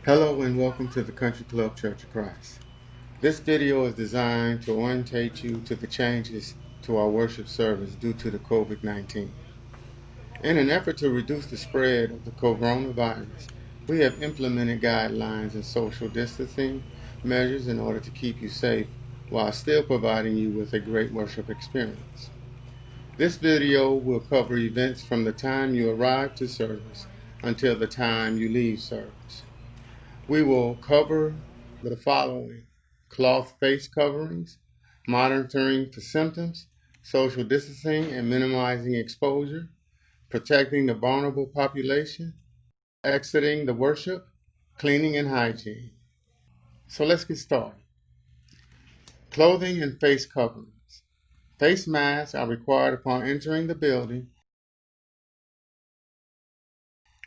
Hello and welcome to the Country Club Church of Christ. This video is designed to orientate you to the changes to our worship service due to the COVID-19. In an effort to reduce the spread of the coronavirus, we have implemented guidelines and social distancing measures in order to keep you safe while still providing you with a great worship experience. This video will cover events from the time you arrive to service until the time you leave service. We will cover the following: cloth face coverings, monitoring for symptoms, social distancing and minimizing exposure, protecting the vulnerable population, exiting the worship, cleaning and hygiene. So let's get started. Clothing and face coverings. Face masks are required upon entering the building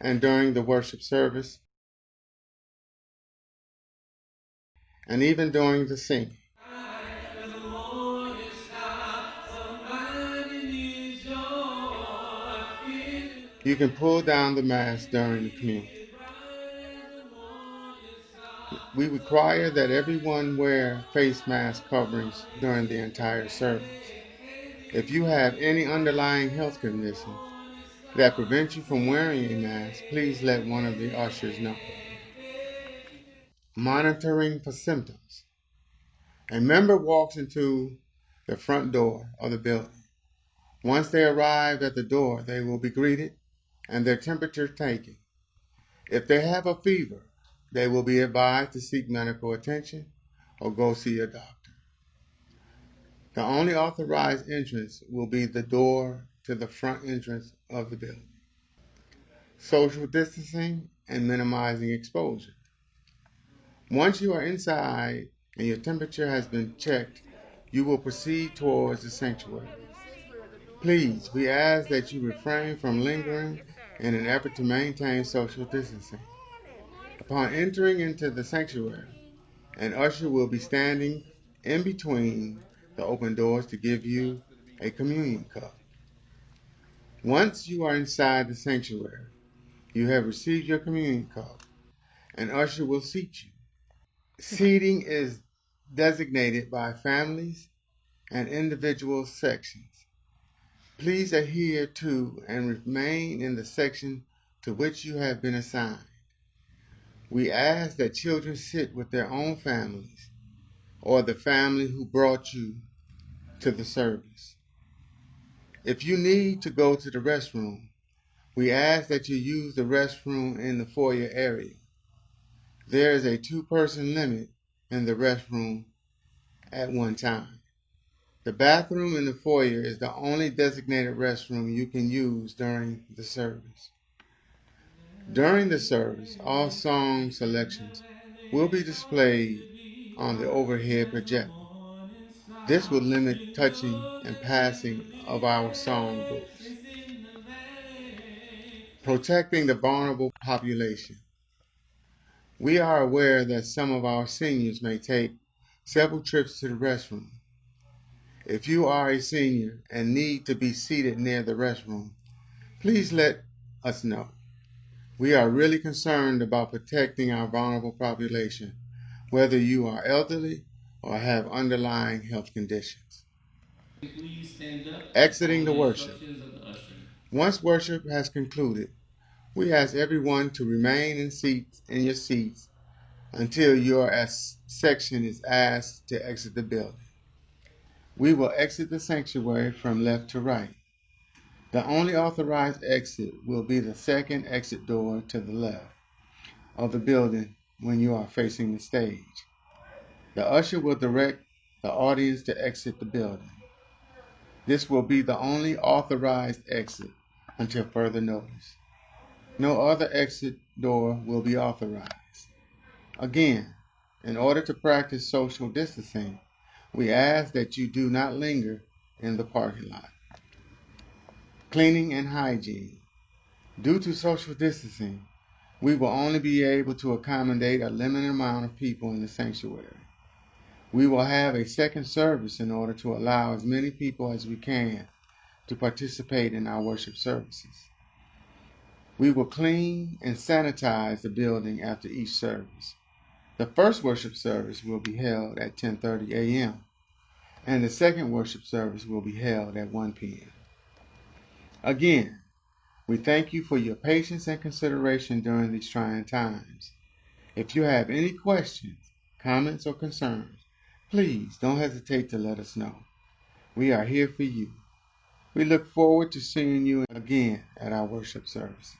and during the worship service, and even during the singing. You can pull down the mask during the communion. We require that everyone wear face mask coverings during the entire service. If you have any underlying health condition that prevents you from wearing a mask, please let one of the ushers know. Monitoring for symptoms. A member walks into the front door of the building. Once they arrive at the door, they will be greeted and their temperature taken. If they have a fever, they will be advised to seek medical attention or go see a doctor. The only authorized entrance will be the door to the front entrance of the building. Social distancing and minimizing exposure. Once you are inside and your temperature has been checked, you will proceed towards the sanctuary. Please, we ask that you refrain from lingering in an effort to maintain social distancing. Upon entering into the sanctuary, an usher will be standing in between the open doors to give you a communion cup. Once you are inside the sanctuary, you have received your communion cup. An usher will seat you. Seating is designated by families and individual sections. Please adhere to and remain in the section to which you have been assigned. We ask that children sit with their own families or the family who brought you to the service. If you need to go to the restroom, we ask that you use the restroom in the foyer area. There is a two-person limit in the restroom at one time. The bathroom in the foyer is the only designated restroom you can use during the service. During the service, all song selections will be displayed on the overhead projector. This will limit touching and passing of our song books. Protecting the vulnerable population. We are aware that some of our seniors may take several trips to the restroom. If you are a senior and need to be seated near the restroom, please let us know. We are really concerned about protecting our vulnerable population, whether you are elderly or have underlying health conditions. Please stand up. Exiting All the the worship. instructions of the ushering. Once worship has concluded, we ask everyone to remain in your seats until your section is asked to exit the building. We will exit the sanctuary from left to right. The only authorized exit will be the second exit door to the left of the building when you are facing the stage. The usher will direct the audience to exit the building. This will be the only authorized exit until further notice. No other exit door will be authorized. Again, in order to practice social distancing, we ask that you do not linger in the parking lot. Cleaning and hygiene. Due to social distancing, we will only be able to accommodate a limited amount of people in the sanctuary. We will have a second service in order to allow as many people as we can to participate in our worship services. We will clean and sanitize the building after each service. The first worship service will be held at 10:30 a.m. and the second worship service will be held at 1 p.m. Again, we thank you for your patience and consideration during these trying times. If you have any questions, comments, or concerns, please don't hesitate to let us know. We are here for you. We look forward to seeing you again at our worship services.